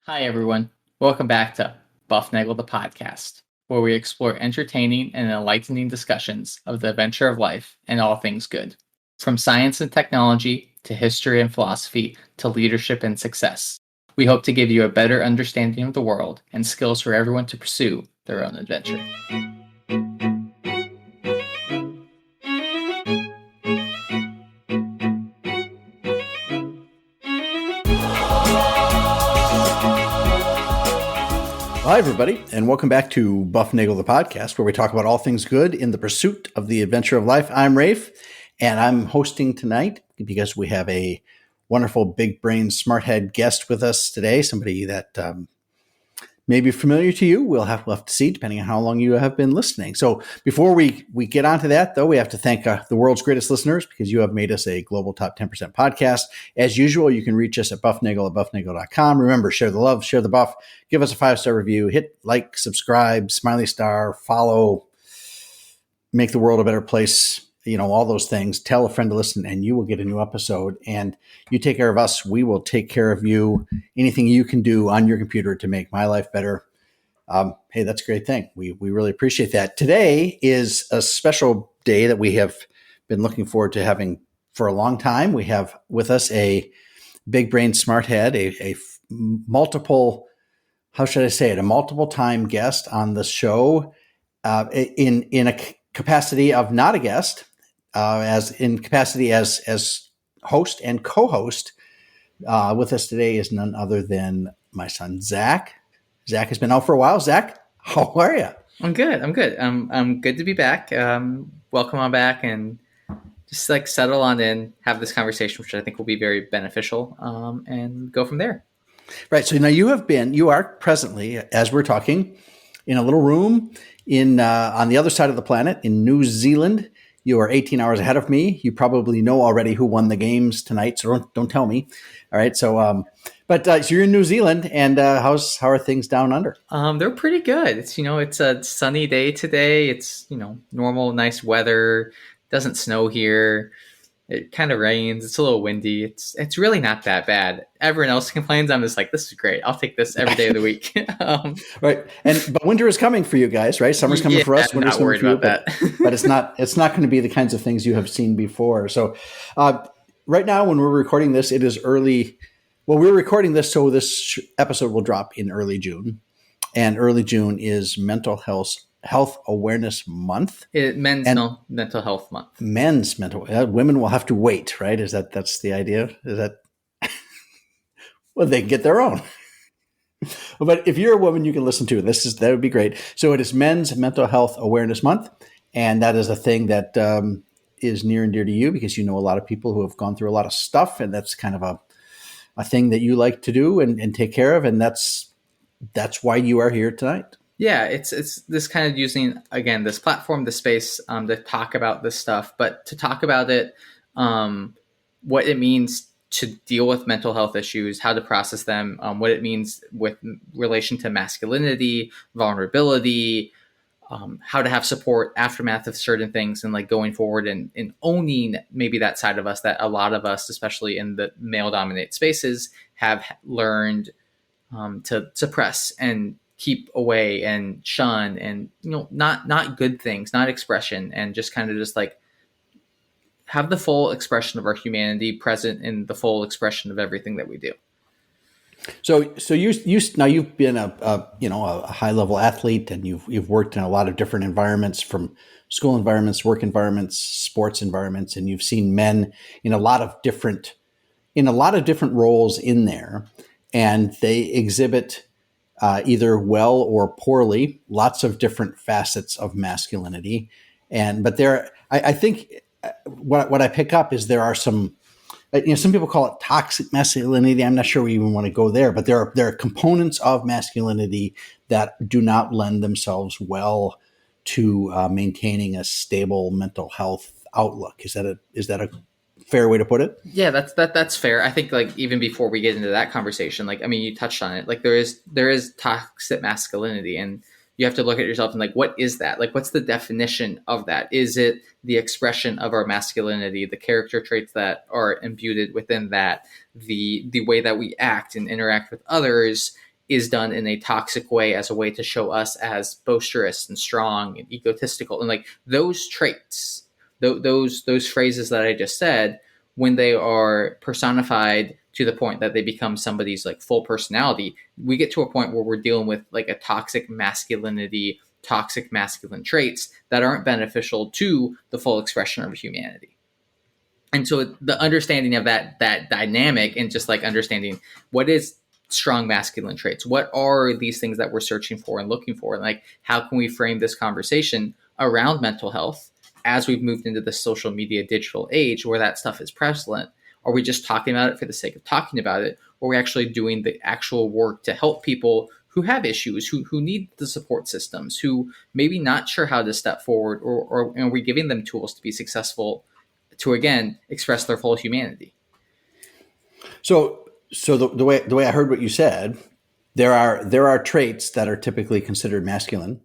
Hi, everyone. Welcome back to Bufnagle the podcast, where we explore entertaining and enlightening discussions of the adventure of life and all things good. From science and technology to history and philosophy to leadership and success. We hope to give you a better understanding of the world and skills for everyone to pursue their own adventure. Hi, everybody, and welcome back to Bufnagle the podcast, where we talk about all things good in the pursuit of the adventure of life. I'm Rafe, and I'm hosting tonight because we have a wonderful big brain smart head guest with us today, somebody that may be familiar to you. We'll have to see, depending on how long you have been listening. So before we get onto that, though, we have to thank the world's greatest listeners because you have made us a global top 10% podcast. As usual, you can reach us at bufnagle@bufnagle.com. Remember, share the love, share the buff, give us a 5-star review, hit like, subscribe, smiley star, follow, make the world a better place. You know, all those things. Tell a friend to listen and you will get a new episode. And you take care of us. We will take care of you. Anything you can do on your computer to make my life better. Hey, that's a great thing. We really appreciate that. Today is a special day that we have been looking forward to having for a long time. We have with us a big brain smart head, a multiple, how should I say it, a multiple time guest on the show in a capacity of not a guest, as in capacity as host and co-host. With us today is none other than my son, Zach. Zach has been out for a while. Zach, how are you? I'm good. I'm good to be back. Welcome on back and just like settle on in, have this conversation, which I think will be very beneficial, and go from there. Right. So now you are presently, as we're talking, in a little room on the other side of the planet in New Zealand. You are 18 hours ahead of me. You probably know already who won the games tonight, so don't tell me. All right. So, so you're in New Zealand, and how are things down under? They're pretty good. It's a sunny day today. It's normal, nice weather. Doesn't snow here. It kind of rains. It's a little windy. It's really not that bad. Everyone else complains. I'm just like, this is great. I'll take this every day of the week. Right. But winter is coming for you guys, right? Summer's coming for us. Winter's coming for you. But it's not going to be the kinds of things you have seen before. So right now, when we're recording this, it is early. Well, we're recording this, so this episode will drop in early June. And early June is Mental Health Awareness Month. Mental Health Month. Men's mental. Women will have to wait, right? That's the idea? Is that? Well, they can get their own. But if you're a woman, you can listen to it. That would be great. So it is Men's Mental Health Awareness Month, and that is a thing that is near and dear to you because you know a lot of people who have gone through a lot of stuff, and that's kind of a thing that you like to do and take care of, and that's why you are here tonight. Yeah, it's this kind of using, again, this platform, the space to talk about this stuff, but to talk about it, what it means to deal with mental health issues, how to process them, what it means with relation to masculinity, vulnerability, how to have support, aftermath of certain things, and like going forward and owning maybe that side of us that a lot of us, especially in the male-dominated spaces, have learned to suppress and keep away and shun and not good things, not expression, and just kind of just like have the full expression of our humanity present in the full expression of everything that we do. So you now you've been a high level athlete, and you've worked in a lot of different environments, from school environments, work environments, sports environments, and you've seen men in a lot of different roles in there, and they exhibit either well or poorly lots of different facets of masculinity. But I think what I pick up is there are some. Some people call it toxic masculinity. I'm not sure we even want to go there, but there are components of masculinity that do not lend themselves well to maintaining a stable mental health outlook. Is that a fair way to put it? Yeah, that's fair. I think like even before we get into that conversation, like, I mean, you touched on it. Like there is toxic masculinity, and you have to look at yourself and like, what is that? Like, what's the definition of that? Is it the expression of our masculinity, the character traits that are imbued within that, the way that we act and interact with others? is done in a toxic way as a way to show us as boisterous and strong and egotistical. And like those traits, those phrases that I just said, when they are personified to the point that they become somebody's like full personality, we get to a point where we're dealing with like a toxic masculinity, toxic masculine traits that aren't beneficial to the full expression of humanity. And so the understanding of that dynamic, and just like understanding what is strong masculine traits, what are these things that we're searching for and looking for, and like how can we frame this conversation around mental health as we've moved into the social media digital age where that stuff is prevalent? Are we just talking about it for the sake of talking about it, or are we actually doing the actual work to help people who have issues, who need the support systems, who maybe not sure how to step forward, or are we giving them tools to be successful, to again express their full humanity? So the way I heard what you said, there are traits that are typically considered masculine,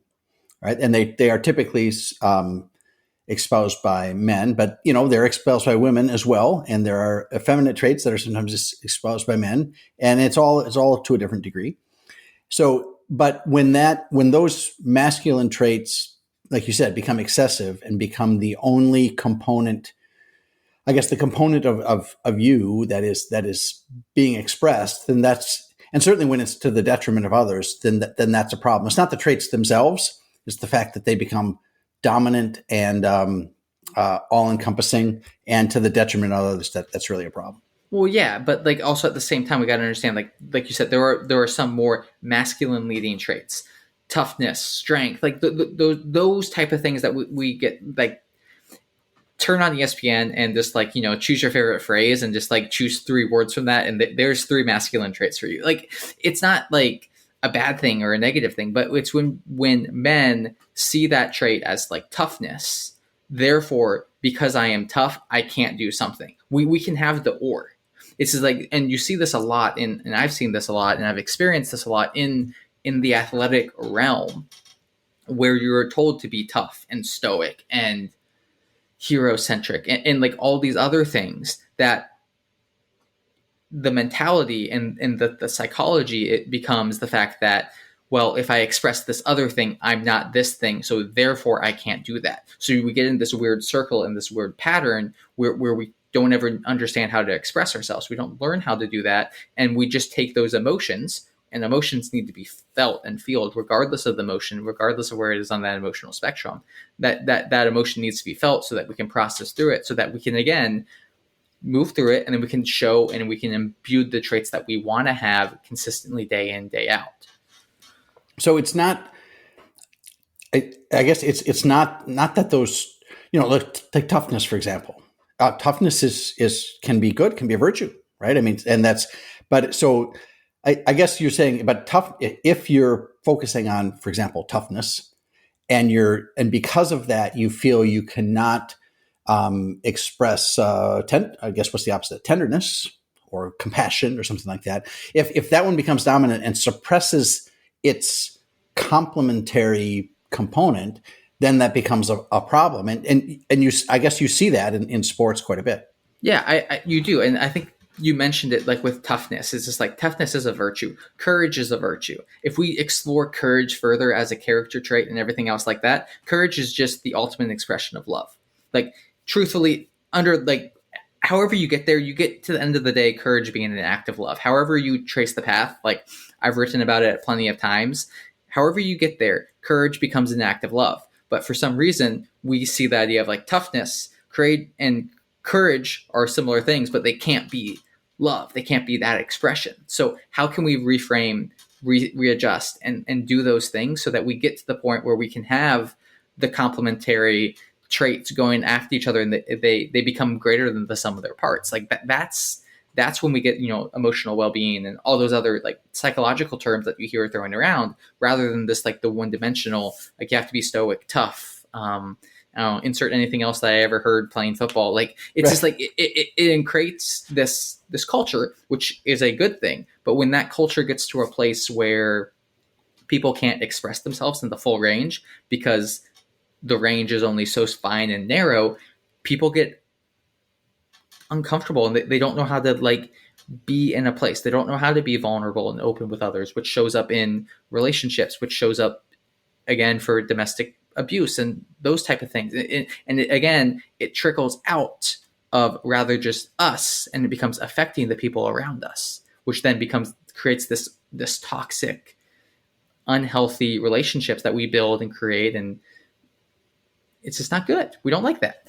right? And they are typically espoused by men, but they're espoused by women as well. And there are effeminate traits that are sometimes espoused by men, and it's all to a different degree. So, but when those masculine traits, like you said, become excessive and become the only component, I guess the component of you that is being expressed, then and certainly when it's to the detriment of others, then that's a problem. It's not the traits themselves; it's the fact that they become dominant and all-encompassing, and to the detriment of others. That's really a problem. Well, yeah, but like also at the same time, we got to understand, like you said, there are some more masculine leading traits, toughness, strength, like those type of things that we get like. Turn on ESPN and just like, choose your favorite phrase and just like choose 3 words from that. And there's 3 masculine traits for you. Like, it's not like a bad thing or a negative thing, but it's when men see that trait as like toughness, therefore, because I am tough, I can't do something. We can have the or. It's just like, and you see this a lot and I've seen this a lot and I've experienced this a lot in the athletic realm, where you're told to be tough and stoic and hero-centric and like all these other things, that the mentality and the psychology, it becomes the fact that, well, if I express this other thing, I'm not this thing, so therefore I can't do that. So we get in this weird circle and this weird pattern where we don't ever understand how to express ourselves. We don't learn how to do that, and we just take those emotions, and emotions need to be felt and felt regardless of the emotion, regardless of where it is on that emotional spectrum. That emotion needs to be felt so that we can process through it, so that we can again move through it, and then we can show and we can imbue the traits that we want to have consistently day in, day out. So it's not, I guess it's not that those, take toughness, for example. Toughness can be good, can be a virtue, right? I mean, and but so I guess you're saying, but if you're focusing on, for example, toughness, and because of that, you feel you cannot express, I guess what's the opposite? Tenderness or compassion or something like that. If that one becomes dominant and suppresses its complementary component, then that becomes a problem. And I guess you see that in sports quite a bit. Yeah, you do. And I think you mentioned it, like with toughness. It's just like toughness is a virtue. Courage is a virtue. If we explore courage further as a character trait and everything else like that, courage is just the ultimate expression of love. Like, truthfully, however you get there, you get to the end of the day, courage being an act of love. However you trace the path, like I've written about it plenty of times, however you get there, courage becomes an act of love. But for some reason, we see the idea of like toughness, courage, and courage are similar things, but they can't be love. They can't be that expression. So how can we reframe, readjust, and do those things so that we get to the point where we can have the complementary traits going after each other, and they become greater than the sum of their parts? Like that's when we get, emotional well-being and all those other like psychological terms that you hear throwing around, rather than this like the one-dimensional, like you have to be stoic, tough, I don't know, insert anything else that I ever heard playing football. Like it's right. Just like it creates this culture, which is a good thing. But when that culture gets to a place where people can't express themselves in the full range because the range is only so fine and narrow, people get uncomfortable and they don't know how to like be in a place. They don't know how to be vulnerable and open with others, which shows up in relationships, which shows up again for domestic abuse and those type of things. Again, it trickles out of rather just us, and it becomes affecting the people around us, which then creates this toxic, unhealthy relationships that we build and create, and it's just not good. We don't like that.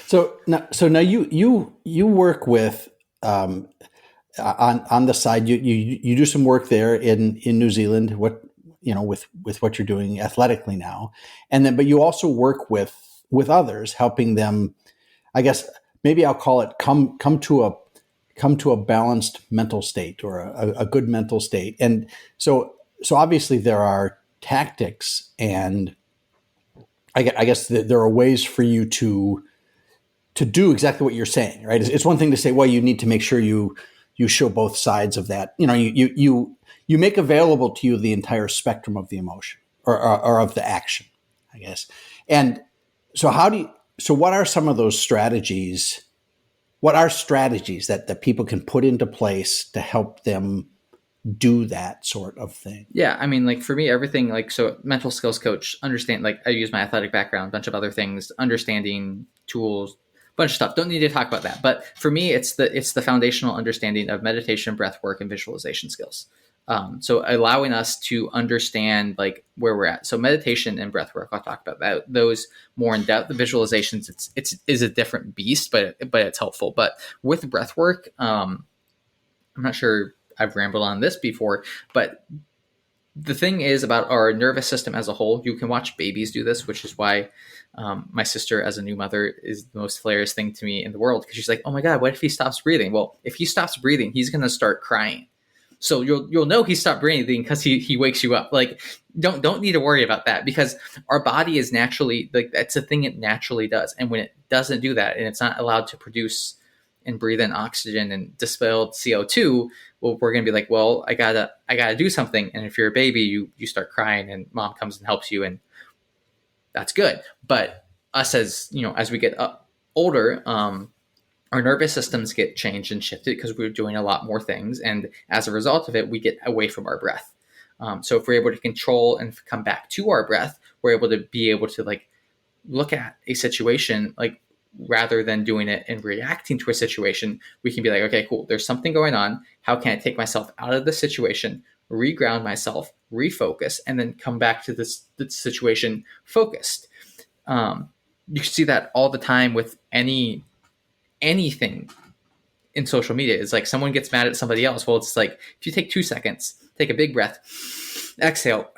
So now you work with on the side. You do some work there in New Zealand. What with what you're doing athletically now, but you also work with others, helping them. I guess maybe I'll call it come to a balanced mental state, or a good mental state. And so obviously there are tactics, and I guess there are ways for you to do exactly what you're saying, right? It's one thing to say, well, you need to make sure you show both sides of that. You make available to you the entire spectrum of the emotion or of the action, I guess. And so what are some of those strategies? What are strategies that people can put into place to help them do that sort of thing? Yeah. I mean, like for me, everything so mental skills coach, understand, I use my athletic background, a bunch of other things, understanding tools, bunch of stuff. Don't need to talk about that. But for me, it's the foundational understanding of meditation, breath work, and visualization skills. So allowing us to understand where we're at. So meditation and breath work, I'll talk about that, those more in depth. The visualizations, it's a different beast, but it's helpful. But with breath work, I'm not sure I've rambled on this before, but the thing is about our nervous system as a whole. You can watch babies do this, which is why my sister, as a new mother, is the most hilarious thing to me in the world, because she's like, oh my God, what if he stops breathing? Well, if he stops breathing, he's going to start crying. So you'll know he stopped breathing because he wakes you up. Don't need to worry about that, because our body is naturally, that's a thing it naturally does. And when it doesn't do that, and it's not allowed to produce and breathe in oxygen and dispelled CO2, well, we're going to be like, well, I gotta do something. And if you're a baby, you start crying, and mom comes and helps you, and that's good. But us, as we get older, our nervous systems get changed and shifted because we're doing a lot more things. And as a result of it, we get away from our breath. So if we're able to control and come back to our breath, we're able to look at a situation, rather than doing it and reacting to a situation. We can be like, okay, cool, there's something going on. How can I take myself out of the situation, reground myself, refocus, and then come back to the situation focused? You can see that all the time with anything in social media. It's like someone gets mad at somebody else. Well, it's like, if you take 2 seconds, take a big breath, exhale,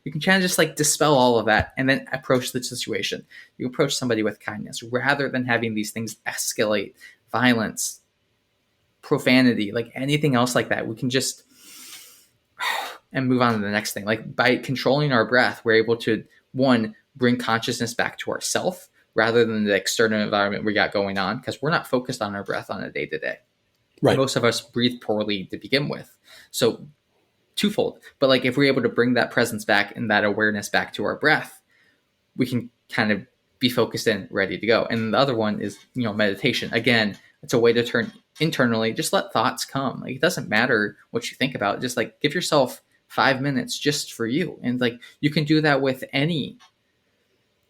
you can kind of just dispel all of that and then approach the situation. You approach somebody with kindness rather than having these things escalate, violence, profanity, anything else like that. We can just and move on to the next thing. By controlling our breath, we're able to, one, bring consciousness back to ourself rather than the external environment we got going on, because we're not focused on our breath on a day-to-day. Right. Most of us breathe poorly to begin with. So twofold. But if we're able to bring that presence back and that awareness back to our breath, we can kind of be focused and ready to go. And the other one is, meditation. Again, it's a way to turn internally, just let thoughts come. It doesn't matter what you think about. Just give yourself 5 minutes just for you. And you can do that with anything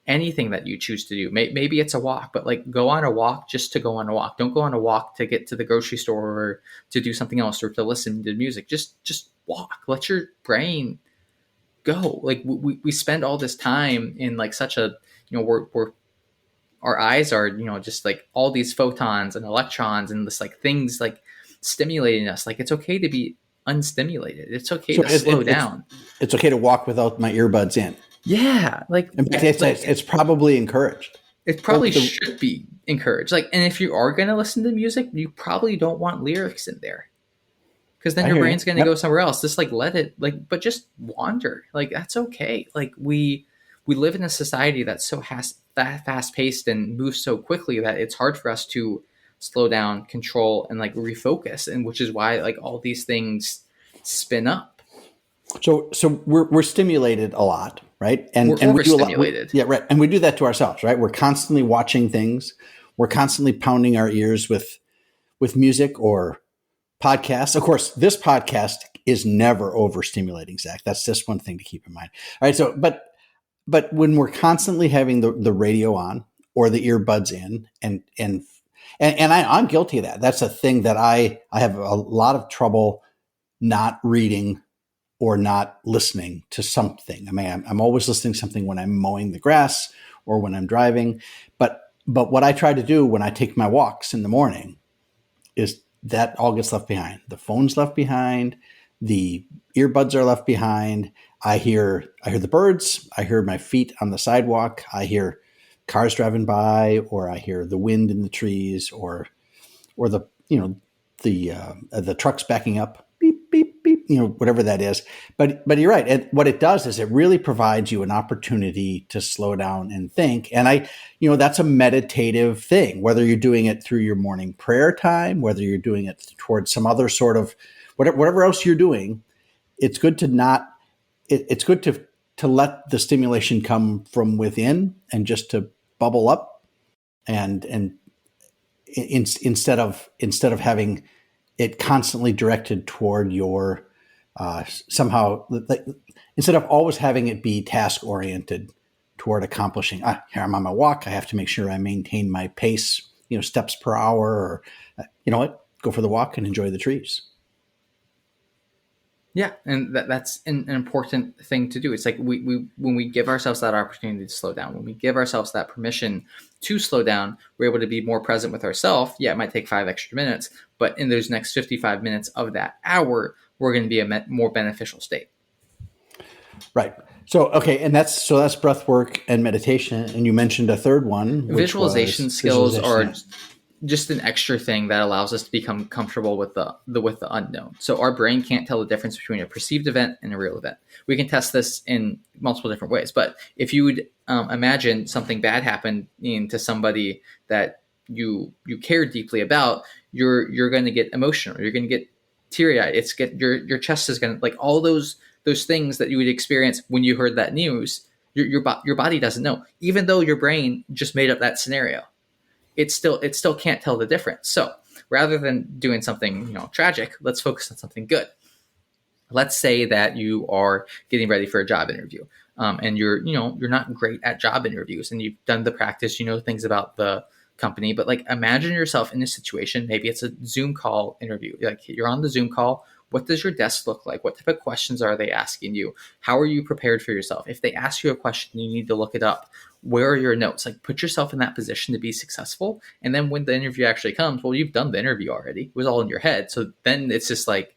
that you choose to do. Maybe it's a walk, but go on a walk just to go on a walk. Don't go on a walk to get to the grocery store or to do something else or to listen to music. Just walk. Let your brain go. We spend all this time in such a, we're our eyes are, just all these photons and electrons and this things stimulating us. It's okay to be unstimulated. It's okay to slow down. It's okay to walk without my earbuds in. Yeah. In fact, it's probably encouraged. It probably should be encouraged. And if you are going to listen to music, you probably don't want lyrics in there, because then your brain's going to go somewhere else. Just let it, but just wander. That's okay. We live in a society that's so fast paced and moves so quickly that it's hard for us to slow down, control, and refocus. And which is why all these things spin up. So we're stimulated a lot, right? And we're overstimulated. Yeah, right. And we do that to ourselves, right? We're constantly watching things. We're constantly pounding our ears with with music or podcasts. Of course, this podcast is never overstimulating, Zach. That's just one thing to keep in mind. All right. So, but when we're constantly having the radio on or the earbuds in, and I'm guilty of that. That's a thing that I have a lot of trouble not reading or not listening to something. I mean, I'm always listening to something when I'm mowing the grass or when I'm driving. But what I try to do when I take my walks in the morning is that all gets left behind. The phone's left behind. The earbuds are left behind. I hear the birds. I hear my feet on the sidewalk. I hear cars driving by, or I hear the wind in the trees, or the the trucks backing up, beep beep beep, whatever that is. But you're right. And what it does is it really provides you an opportunity to slow down and think. And that's a meditative thing. Whether you're doing it through your morning prayer time, whether you're doing it towards some other sort of whatever else you're doing, it's good to not. It's good to let the stimulation come from within and just to bubble up, and instead of having it constantly directed toward your somehow, instead of always having it be task oriented toward accomplishing. Here I'm on my walk. I have to make sure I maintain my pace, steps per hour, or you know what, go for the walk and enjoy the trees. Yeah, and that's an important thing to do. It's like we when we give ourselves that opportunity to slow down, when we give ourselves that permission to slow down, we're able to be more present with ourselves. Yeah, it might take 5 extra minutes, but in those next 55 minutes of that hour, we're going to be a more beneficial state. Right. So, okay, and that's breath work and meditation. And you mentioned a third one. Visualization skills are just an extra thing that allows us to become comfortable with the unknown. So our brain can't tell the difference between a perceived event and a real event. We can test this in multiple different ways. But if you would imagine something bad happened to somebody that you care deeply about, you're going to get emotional. You're going to get teary-eyed. Your chest is going to, like, all those things that you would experience when you heard that news. Your body doesn't know, even though your brain just made up that scenario. It still can't tell the difference. So rather than doing something tragic, let's focus on something good. Let's say that you are getting ready for a job interview, and you're not great at job interviews, and you've done the practice, things about the company, but like imagine yourself in a situation. Maybe it's a Zoom call interview. Like you're on the Zoom call. What does your desk look like? What type of questions are they asking you? How are you prepared for yourself? If they ask you a question, you need to look it up. Where are your notes? Like, put yourself in that position to be successful. And then when the interview actually comes, well, you've done the interview already. It was all in your head. So then it's just like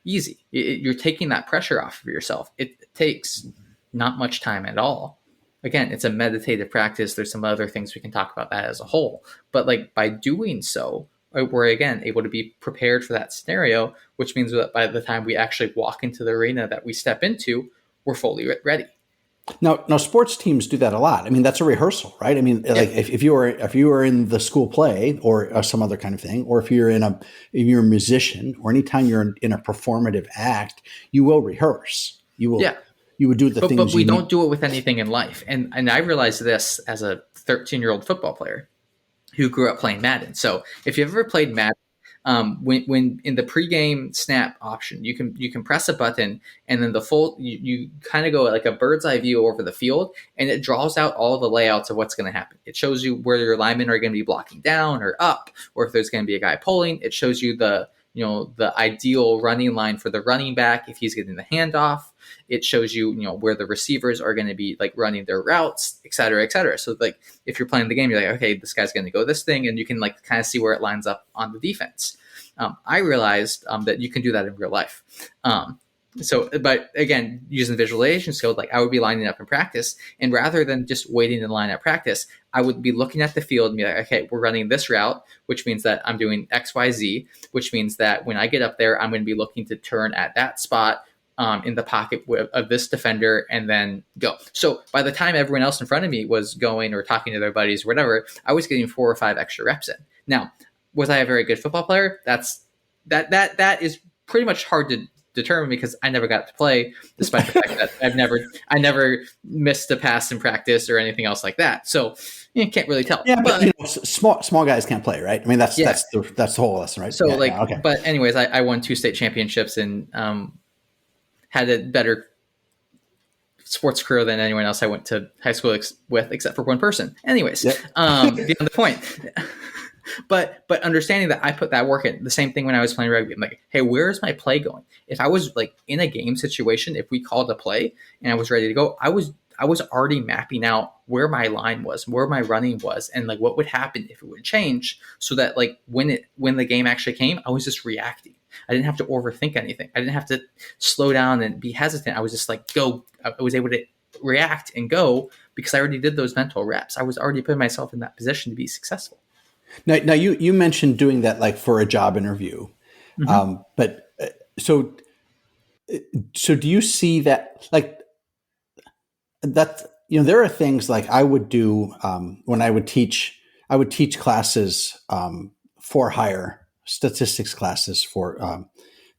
easy. You're taking that pressure off of yourself. It takes not much time at all. Again, it's a meditative practice. There's some other things we can talk about that as a whole. But like by doing so, we're again able to be prepared for that scenario, which means that by the time we actually walk into the arena that we step into, we're fully ready. Now, sports teams do that a lot. I mean, that's a rehearsal, right? I mean, like if you are in the school play or some other kind of thing, or if you're a musician, or anytime you're in a performative act, you will rehearse. You will. Yeah. You would do the things. But we don't do it with anything in life, and I realized this as a 13-year-old football player who grew up playing Madden. So if you've ever played Madden, when in the pregame snap option, you can press a button, and then you kind of go like a bird's eye view over the field, and it draws out all the layouts of what's going to happen. It shows you where your linemen are going to be blocking down or up, or if there's going to be a guy pulling. It shows you the ideal running line for the running back if he's getting the handoff. It shows you, where the receivers are going to be like running their routes, et cetera, et cetera. So like if you're playing the game, you're like, okay, this guy's going to go this thing, and you can like kind of see where it lines up on the defense. I realized that you can do that in real life. But again, using visualization skills, like I would be lining up in practice, and rather than just waiting in line at practice, I would be looking at the field and be like, okay, we're running this route, which means that I'm doing X, Y, Z, which means that when I get up there, I'm going to be looking to turn at that spot in the pocket of this defender and then go. So by the time everyone else in front of me was going or talking to their buddies or whatever, I was getting 4 or 5 extra reps in. Now, was I a very good football player? That is pretty much hard to determine because I never got to play, despite the fact that I never missed a pass in practice or anything else like that. So you can't really tell. Yeah, but you know, small guys can't play, right? I mean, that's the whole lesson, right? So okay. But anyways, I won 2 state championships and had a better sports career than anyone else I went to high school with, except for one person. Anyways, beyond the point. But understanding that I put that work in, the same thing when I was playing rugby. I'm like, hey, where's my play going? If I was like in a game situation, if we called a play and I was ready to go, I was already mapping out where my line was, where my running was, and like what would happen if it would change, so that like when the game actually came, I was just reacting. I didn't have to overthink anything. I didn't have to slow down and be hesitant. I was just like, go. I was able to react and go because I already did those mental reps. I was already putting myself in that position to be successful. Now you mentioned doing that like for a job interview, but so do you see that like that? You know, there are things like I would do when I would teach classes for hire, statistics classes for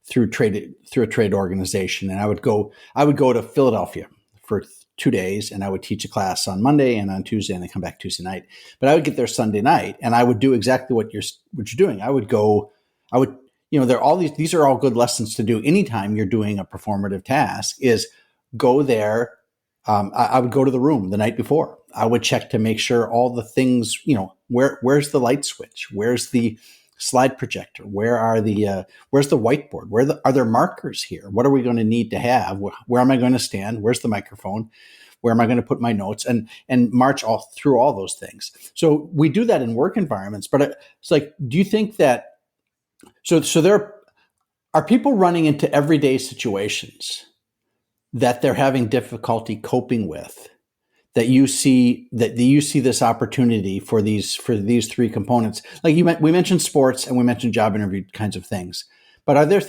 through a trade organization, and I would go to Philadelphia for 2 days, and I would teach a class on Monday and on Tuesday, and then come back Tuesday night. But I would get there Sunday night, and I would do exactly what you're doing. There are all these are all good lessons to do anytime you're doing a performative task. Is go there. I would go to the room the night before. I would check to make sure all the things, where's the light switch? Where's the slide projector? Where's the whiteboard? Are there markers here? What are we going to need to have? Where am I going to stand? Where's the microphone? Where am I going to put my notes? And march all through all those things. So we do that in work environments, but it's like, do you think that, so there are people running into everyday situations that they're having difficulty coping with, that you see this opportunity for these 3 components? Like we mentioned sports and we mentioned job interview kinds of things, but are there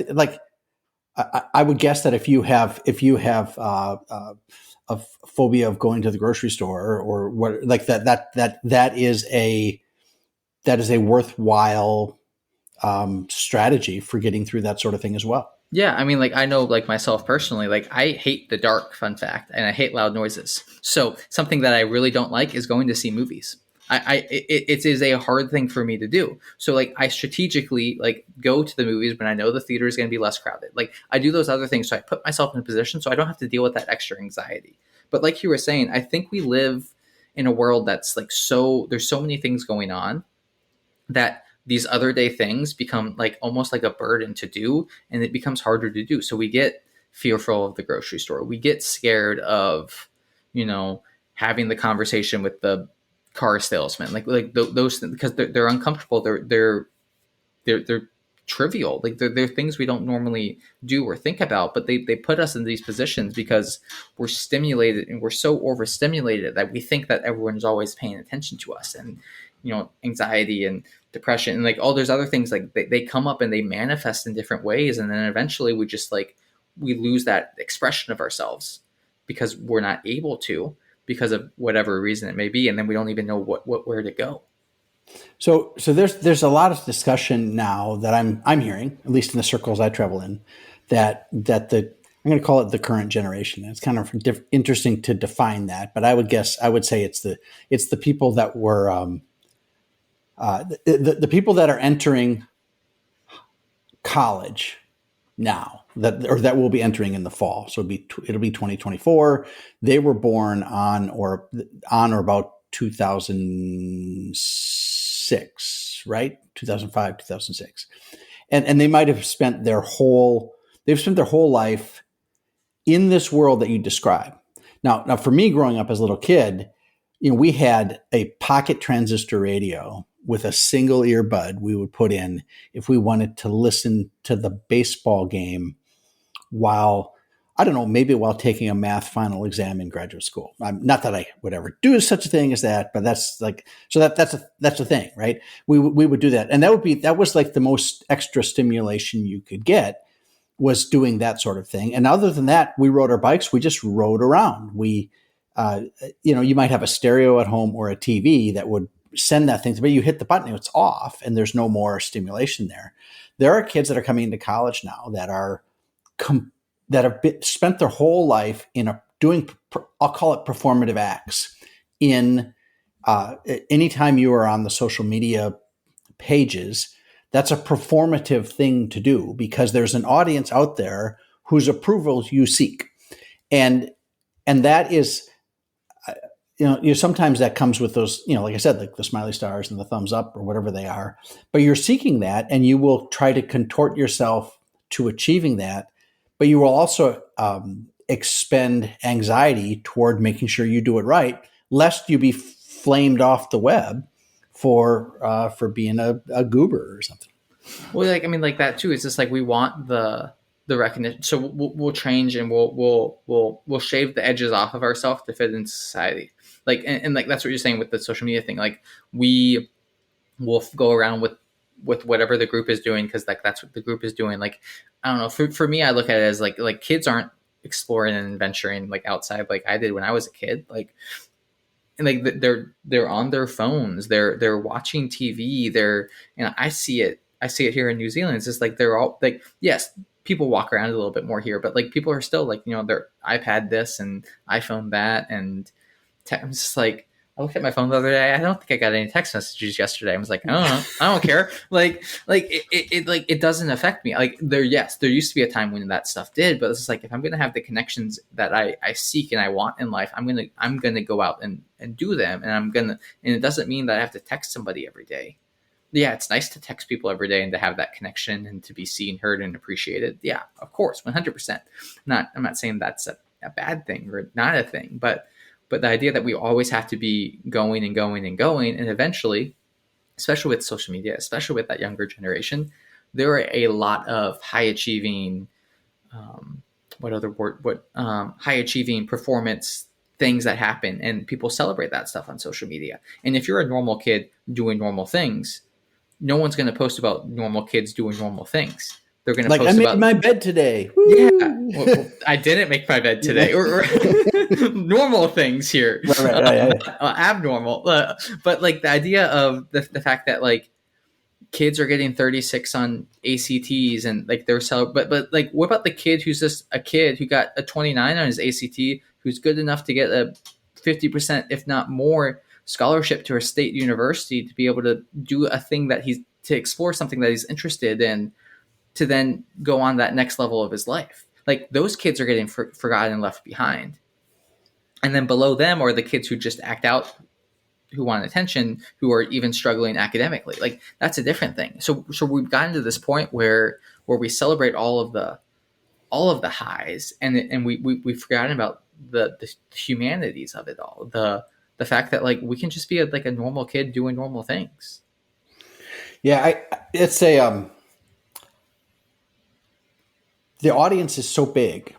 I would guess that if you have a phobia of going to the grocery store or what, like that is a worthwhile strategy for getting through that sort of thing as well. Yeah, I mean, like I know, like myself personally, like I hate the dark, fun fact, and I hate loud noises. So something that I really don't like is going to see movies. It is a hard thing for me to do. So like I strategically like go to the movies when I know the theater is going to be less crowded. Like I do those other things, so I put myself in a position so I don't have to deal with that extra anxiety. But like you were saying, I think we live in a world that's like there's so many things going on that these other day things become like almost like a burden to do, and it becomes harder to do. So we get fearful of the grocery store. We get scared of, having the conversation with the car salesman, like those things, because they're uncomfortable. They're trivial. Like they're things we don't normally do or think about, but they put us in these positions because we're stimulated and we're so overstimulated that we think that everyone's always paying attention to us. And anxiety and depression and like all those other things, like they come up and they manifest in different ways, and then eventually we just we lose that expression of ourselves because we're not able to, because of whatever reason it may be, and then we don't even know where to go. So there's a lot of discussion now that I'm hearing, at least in the circles I travel in, that I'm going to call it the current generation. It's kind of interesting to define that, but I would say it's the people that were the people that are entering college now that will be entering in the fall. So it'll be 2024. They were born on or about 2006, right? 2005, 2006. And they might have spent their whole life in this world that you describe. Now for me, growing up as a little kid, we had a pocket transistor radio with a single earbud we would put in if we wanted to listen to the baseball game while taking a math final exam in graduate school. Not that I would ever do such a thing as that, but that's a thing, right? We would do that. And that was like the most extra stimulation you could get, was doing that sort of thing. And other than that, we rode our bikes. We just rode around. You might have a stereo at home or a TV that would send that thing, but you hit the button, it's off, and there's no more stimulation there. There are kids that are coming into college now that are that have spent their whole life in doing, I'll call it performative acts. In anytime you are on the social media pages, that's a performative thing to do because there's an audience out there whose approval you seek, and that is, sometimes that comes with those, like I said, like the smiley stars and the thumbs up or whatever they are, but you're seeking that and you will try to contort yourself to achieving that, but you will also expend anxiety toward making sure you do it right, lest you be flamed off the web for being a goober or something. Well, like that too. It's just like we want the recognition, so we'll change and we'll shave the edges off of ourselves to fit into society. Like and like that's what you're saying with the social media thing. Like we will go around with whatever the group is doing because like that's what the group is doing. Like I don't know. For me, I look at it as like kids aren't exploring and adventuring like outside like I did when I was a kid. Like. And like they're on their phones, they're watching TV, I see it here in New Zealand. It's just like they're all like, yes, people walk around a little bit more here, but like people are still like, their iPad this and iPhone that, and I'm just like, I looked at my phone the other day. I don't think I got any text messages yesterday. I was like, I don't know. I don't care. It doesn't affect me. Like there used to be a time when that stuff did, but it's just like, if I'm going to have the connections that I seek and I want in life, I'm going to go out and do them. And it doesn't mean that I have to text somebody every day. Yeah. It's nice to text people every day and to have that connection and to be seen, heard, and appreciated. Yeah, of course. 100%. I'm not saying that's a bad thing or not a thing, but the idea that we always have to be going and going and going, and eventually, especially with social media, especially with that younger generation, there are a lot of high achieving, high achieving performance things that happen, and people celebrate that stuff on social media. And if you're a normal kid doing normal things, no one's going to post about normal kids doing normal things. They're going to post I made my bed today. Woo! Yeah, well, I didn't make my bed today. or normal things here, right. Abnormal. But like the idea of the fact that like kids are getting 36 on ACTs and like they're but like what about the kid who's just a kid who got a 29 on his ACT, who's good enough to get a 50%, if not more, scholarship to a state university to be able to do a thing to explore something that he's interested in, to then go on that next level of his life. Like those kids are getting forgotten and left behind. And then below them are the kids who just act out, who want attention, who are even struggling academically. Like that's a different thing. So we've gotten to this point where we celebrate all of the highs, and we've forgotten about the humanities of it all. The fact that like we can just be a normal kid doing normal things. Yeah, the audience is so big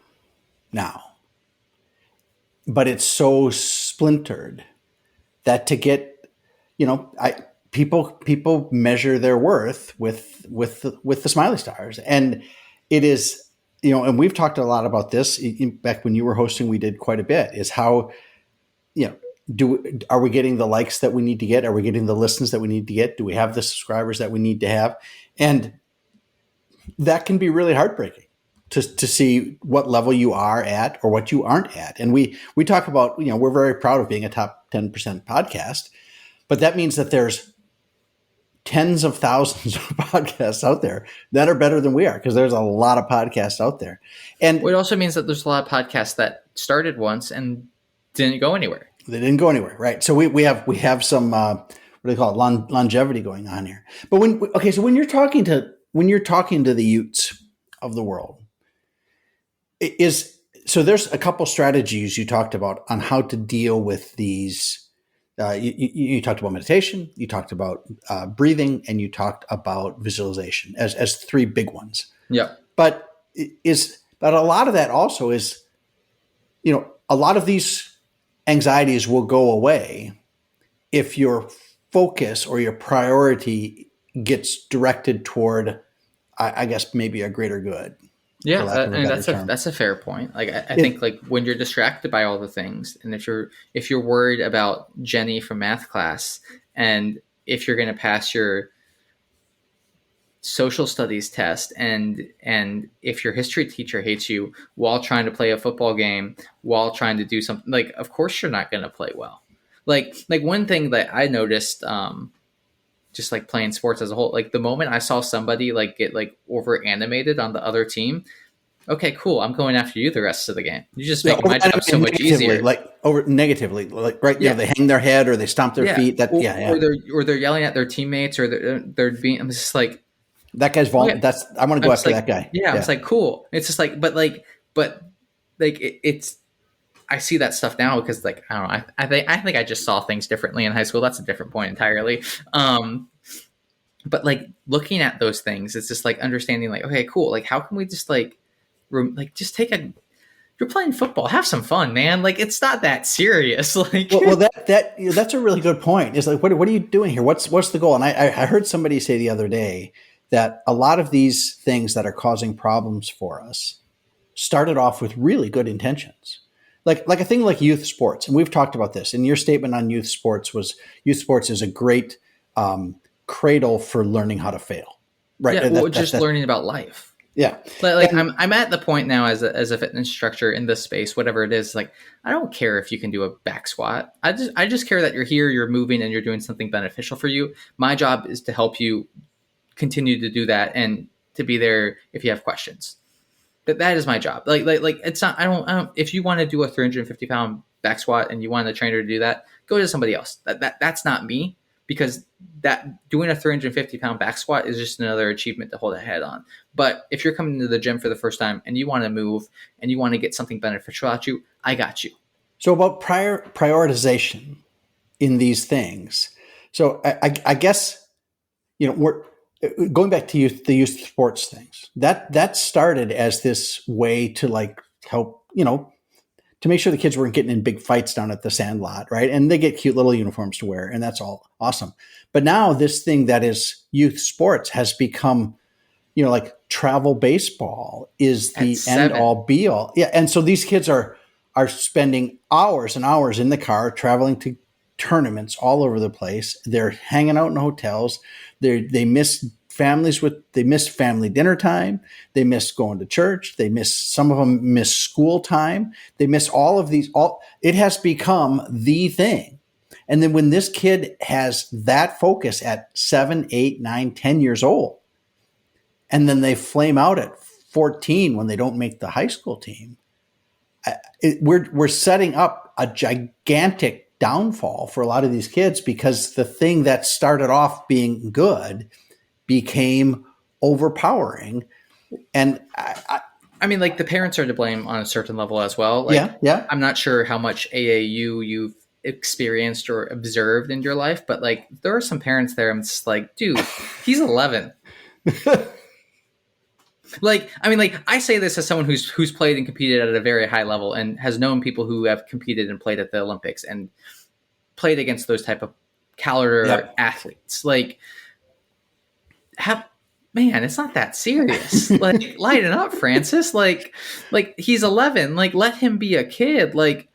now, but it's so splintered that to get, people measure their worth with the smiley stars, and it is, and we've talked a lot about this back when you were hosting. We did quite a bit. Is how, are we getting the likes that we need to get? Are we getting the listens that we need to get? Do we have the subscribers that we need to have? And that can be really heartbreaking to see what level you are at or what you aren't at. And we talk about, we're very proud of being a top 10% podcast, but that means that there's tens of thousands of podcasts out there that are better than we are, because there's a lot of podcasts out there. And it also means that there's a lot of podcasts that started once and didn't go anywhere. They didn't go anywhere, right? So we have some what do they call it, longevity going on here. But when you're talking to the Utes of the world, there's a couple strategies you talked about on how to deal with these. You talked about meditation, you talked about breathing, and you talked about visualization as three big ones. Yeah. But a lot of that also is, a lot of these anxieties will go away if your focus or your priority gets directed toward, I guess, maybe a greater good. Yeah, that's a fair point. Like I think like when you're distracted by all the things, and if you're worried about Jenny from math class, and if you're going to pass your social studies test, and if your history teacher hates you while trying to play a football game, while trying to do something, like, of course you're not going to play well. Like one thing that I noticed, just like playing sports as a whole, like the moment I saw somebody like get like over animated on the other team, okay, cool, I'm going after you the rest of the game. You just Yeah, make my job so much easier. like over negatively, like right, Yeah, they hang their head or they stomp their yeah. feet. That yeah, yeah. Or they're yelling at their teammates, or they're being. I'm just like, That guy's okay. That's I want to I'm go just after like, that guy. yeah. I'm Yeah. just like, cool. It's just like, but like it's. I see that stuff now because, like, I don't know. I think I just saw things differently in high school. That's a different point entirely. But like looking at those things, it's just like understanding, like, okay, cool. Like, how can we just like, just take a. You're playing football. Have some fun, man. Like, it's not that serious. Like, Well, that's a really good point. It's like, what are you doing here? What's the goal? And I heard somebody say the other day that a lot of these things that are causing problems for us started off with really good intentions. Like a thing like youth sports, and we've talked about this. And your statement on youth sports was youth sports is a great cradle for learning how to fail, right? yeah, or just learning about life. Yeah. But like I'm at the point now as a fitness instructor in this space, whatever it is, like I don't care if you can do a back squat. I just care that you're here, you're moving, and you're doing something beneficial for you. My job is to help you continue to do that and to be there if you have questions. That is my job. Like it's not. I don't. If you want to do a 350-pound back squat and you want a trainer to do that, go to somebody else. That's not me, because that doing a 350-pound back squat is just another achievement to hold a head on. But if you're coming to the gym for the first time and you want to move and you want to get something beneficial out you, I got you. So about prioritization in these things. So I guess we're going back to the youth sports things. That started as this way to like help to make sure the kids weren't getting in big fights down at the sandlot, right? And they get cute little uniforms to wear, and that's all awesome. But now this thing that is youth sports has become, like travel baseball is the end all be all. Yeah. And so these kids are spending hours and hours in the car traveling to tournaments all over the place. They're hanging out in hotels. They miss family dinner time. They miss going to church. Some of them miss school time. They miss all of these. It has become the thing. And then when this kid has that focus at 7, 8, 9, 10 years old, and then they flame out at 14 when they don't make the high school team, we're setting up a gigantic downfall for a lot of these kids, because the thing that started off being good became overpowering. And I mean, like, the parents are to blame on a certain level as well. Like, yeah. I'm not sure how much AAU you've experienced or observed in your life, but like there are some parents there. I'm just like, dude, he's 11. Like, I mean, like, I say this as someone who's played and competed at a very high level and has known people who have competed and played at the Olympics and played against those type of caliber athletes. Like, man, it's not that serious. Like, lighten up, Francis. Like he's 11. Like, let him be a kid. Like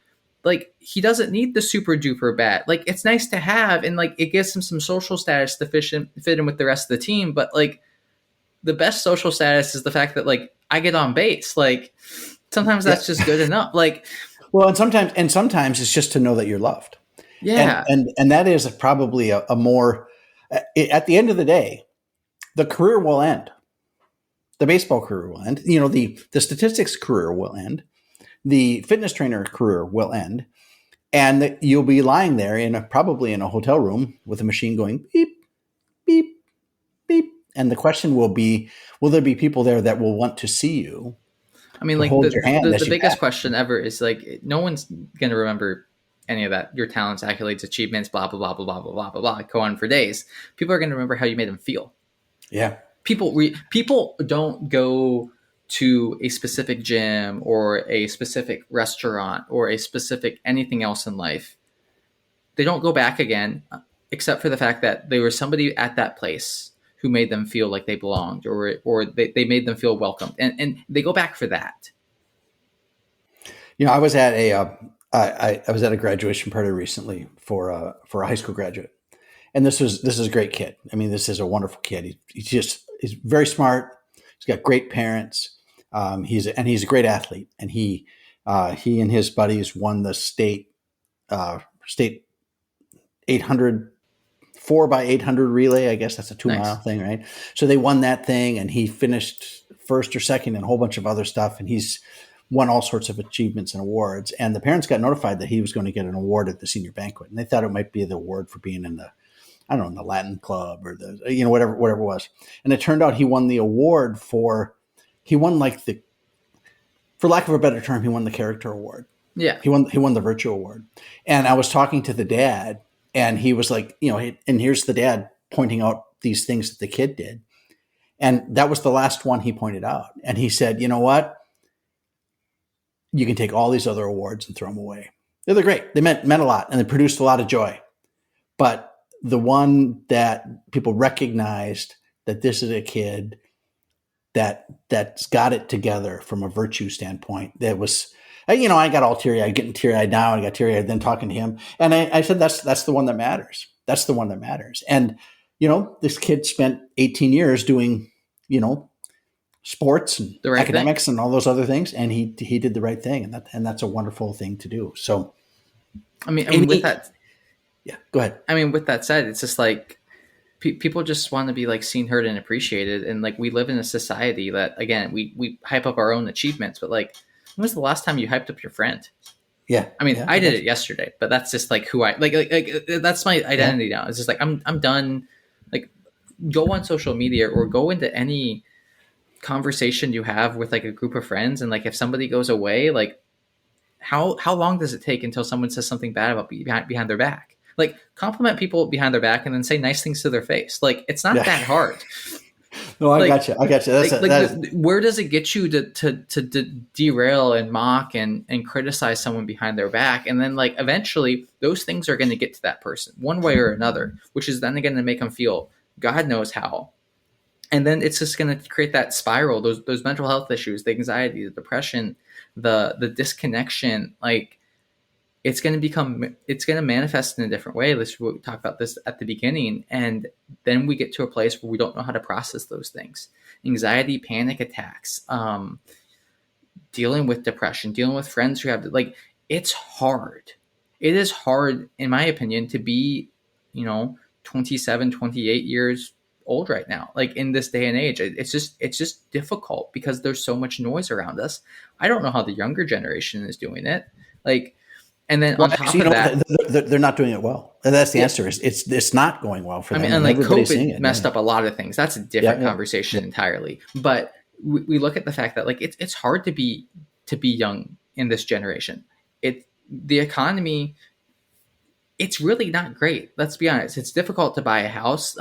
he doesn't need the super duper bat. Like, it's nice to have, and like it gives him some social status to fit in with the rest of the team. But like, the best social status is the fact that like I get on base. Like, sometimes that's just good enough. Like, well, and sometimes it's just to know that you're loved. Yeah, and that is probably a more at the end of the day, the career will end. The baseball career will end. The statistics career will end. The fitness trainer career will end, and you'll be lying there probably in a hotel room with a machine going beep, beep, beep. And the question will be, will there be people there that will want to see you? I mean, like, the biggest question ever is like, no one's going to remember any of that. Your talents, accolades, achievements, blah, blah, blah, blah, blah, blah, blah, blah, go on for days. People are going to remember how you made them feel. Yeah. People don't go to a specific gym or a specific restaurant or a specific anything else in life. They don't go back again, except for the fact that there was somebody at that place who made them feel like they belonged, or they made them feel welcomed, and they go back for that. I was at a graduation party recently for a high school graduate, And this is a great kid. I mean, this is a wonderful kid. He's very smart. He's got great parents. He's a great athlete. And he and his buddies won the state 800 4x800 relay. I guess that's a 2 mile thing, right? So they won that thing, and he finished first or second in a whole bunch of other stuff. And he's won all sorts of achievements and awards. And the parents got notified that he was going to get an award at the senior banquet, and they thought it might be the award for being in the, I don't know, in the Latin club or the, whatever it was. And it turned out he won the award for lack of a better term, he won the character award. Yeah. He won the virtue award. And I was talking to the dad, and he was like, and here's the dad pointing out these things that the kid did. And that was the last one he pointed out. And he said, you know what? You can take all these other awards and throw them away. They're great. They meant a lot, and they produced a lot of joy. But the one that people recognized that this is a kid that's got it together from a virtue standpoint, that was, I got all teary-eyed, getting teary-eyed now. I got teary-eyed then talking to him. And I said, that's the one that matters. That's the one that matters. And, this kid spent 18 years doing, sports and academics and all those other things. And he did the right thing. And that's a wonderful thing to do. So, I mean, with that, yeah, go ahead. I mean, with that said, it's just like, people just want to be like seen, heard, and appreciated. And like, we live in a society that, again, we hype up our own achievements, but like, when was the last time you hyped up your friend? Yeah. I mean, I did it yesterday, but that's just like who I like that's my identity now. It's just like, I'm done. Like, go on social media or go into any conversation you have with like a group of friends. And like, if somebody goes away, like how long does it take until someone says something bad about behind their back? Like, compliment people behind their back and then say nice things to their face. Like, it's not that hard. No, I got you. Where does it get you to derail and mock and criticize someone behind their back? And then like, eventually those things are going to get to that person one way or another, which is then going to make them feel God knows how. And then it's just going to create that spiral, those mental health issues, the anxiety, the depression, the disconnection. Like, it's going to manifest in a different way. We talked about this at the beginning. And then we get to a place where we don't know how to process those things. Anxiety, panic attacks, dealing with depression, dealing with friends who have, like, it's hard. It is hard, in my opinion, to be, 27, 28 years old right now. Like, in this day and age, it's just difficult because there's so much noise around us. I don't know how the younger generation is doing it. Like, and then on top of that, they're not doing it well. And that's the answer. It's not going well for them. I mean, and like, COVID messed up a lot of things. That's a different conversation entirely. But we look at the fact that like, it's hard to be young in this generation. The economy, it's really not great. Let's be honest. It's difficult to buy a house.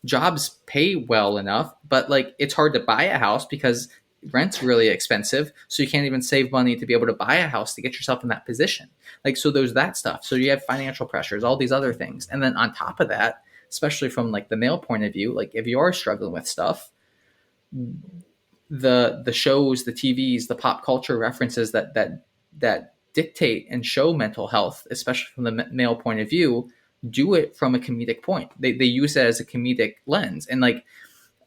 Jobs pay well enough, but like, it's hard to buy a house because rent's really expensive. So you can't even save money to be able to buy a house to get yourself in that position. Like, so there's that stuff. So you have financial pressures, all these other things. And then on top of that, especially from like the male point of view, like if you are struggling with stuff, the shows, the TVs, the pop culture references that dictate and show mental health, especially from the male point of view, do it from a comedic point. They use it as a comedic lens. And like,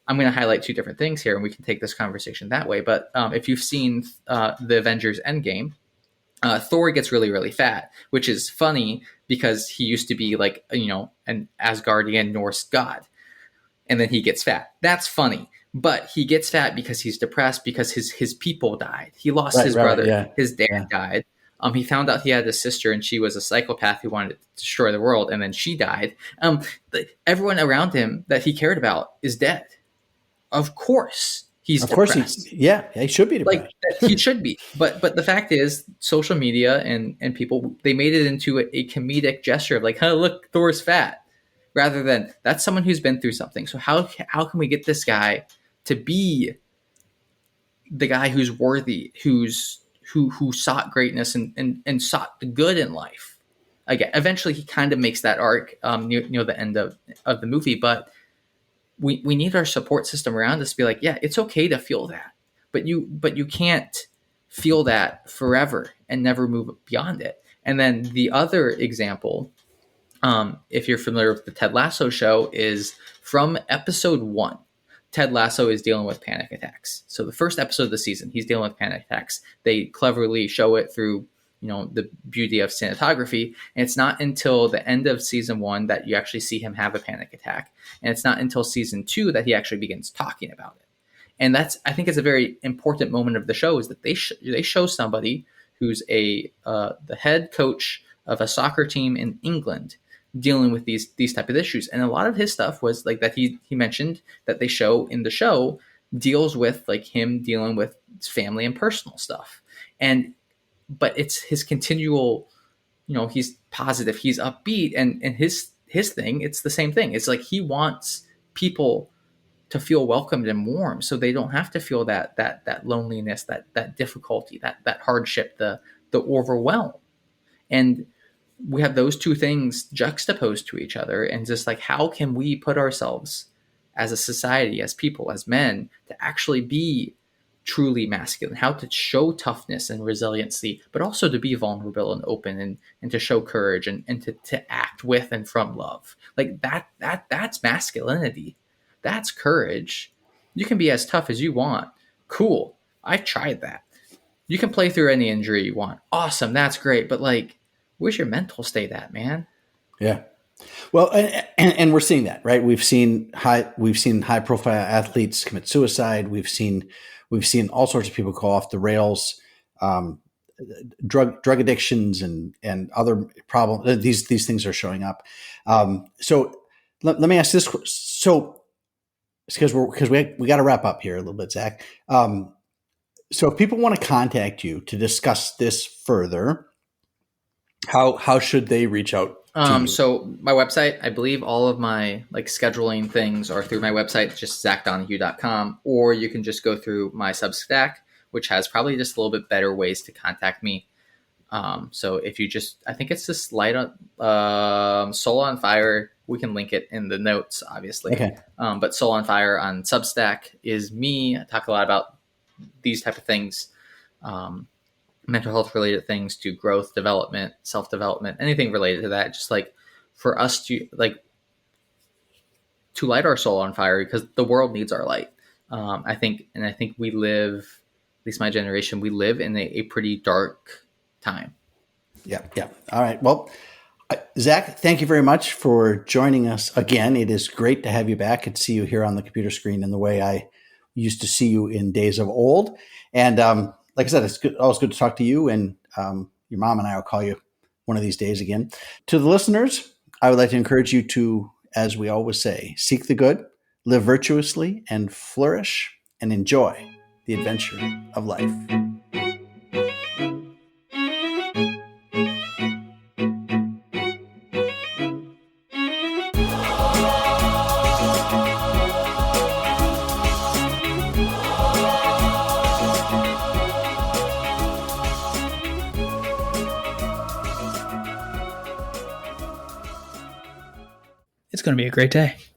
I'm going to highlight two different things here, and we can take this conversation that way. But if you've seen the Avengers Endgame, Thor gets really, really fat, which is funny because he used to be like, an Asgardian Norse god. And then he gets fat. That's funny. But he gets fat because he's depressed because his people died. He lost his brother. Yeah. His dad died. He found out he had a sister and she was a psychopath who wanted to destroy the world. And then she died. Everyone around him that he cared about is dead. Of course he's depressed. He should be depressed. Like, he should be. But the fact is, social media and people, they made it into a comedic gesture of like, oh, look, Thor's fat. Rather than, that's someone who's been through something. So how can we get this guy to be the guy who's worthy, who sought greatness and sought the good in life? Again, eventually he kind of makes that arc near the end of the movie, but we need our support system around us to be like, yeah, it's okay to feel that, but you can't feel that forever and never move beyond it. And then the other example if you're familiar with the Ted Lasso show, is from episode 1. Ted Lasso is dealing with panic attacks. So the first episode of the season, he's dealing with panic attacks. They cleverly show it through, the beauty of cinematography. And it's not until the end of season 1 that you actually see him have a panic attack. And it's not until season 2 that he actually begins talking about it. And I think it's a very important moment of the show, is that they show somebody who's the head coach of a soccer team in England dealing with these type of issues. And a lot of his stuff was like that he mentioned that they show in the show deals with like him dealing with family and personal stuff. But it's his continual, he's positive, he's upbeat, and his thing, it's the same thing. It's like he wants people to feel welcomed and warm, so they don't have to feel that loneliness, that difficulty, that hardship, the overwhelm. And we have those two things juxtaposed to each other, and just like, how can we put ourselves as a society, as people, as men, to actually be truly masculine, how to show toughness and resiliency, but also to be vulnerable and open, and to show courage, and to act with and from love. Like that's masculinity. That's courage. You can be as tough as you want. Cool. I tried that. You can play through any injury you want. Awesome. That's great. But like, where's your mental state at, man? Yeah. Well, and we're seeing that, right? We've seen high profile athletes commit suicide. We've seen all sorts of people go off the rails, drug addictions and other problems. These things are showing up. So let me ask this. So because we got to wrap up here a little bit, Zach. So if people want to contact you to discuss this further, how should they reach out to you? So my website, I believe all of my like scheduling things are through my website, just zachdonahue.com, or you can just go through my Substack, which has probably just a little bit better ways to contact me. So if you I think it's just Soul on Fire. We can link it in the notes, obviously. Okay. But Soul on Fire on Substack is me. I talk a lot about these type of things, mental health related things, to growth, development, self-development, anything related to that. Just like for us to light our soul on fire, because the world needs our light. I think we live, at least my generation, we live in a pretty dark time. Yeah. All right. Well, Zach, thank you very much for joining us again. It is great to have you back and see you here on the computer screen in the way I used to see you in days of old. And like I said, it's always good to talk to you, and your mom and I will call you one of these days again. To the listeners, I would like to encourage you to, as we always say, seek the good, live virtuously, and flourish, and enjoy the adventure of life. It's going to be a great day.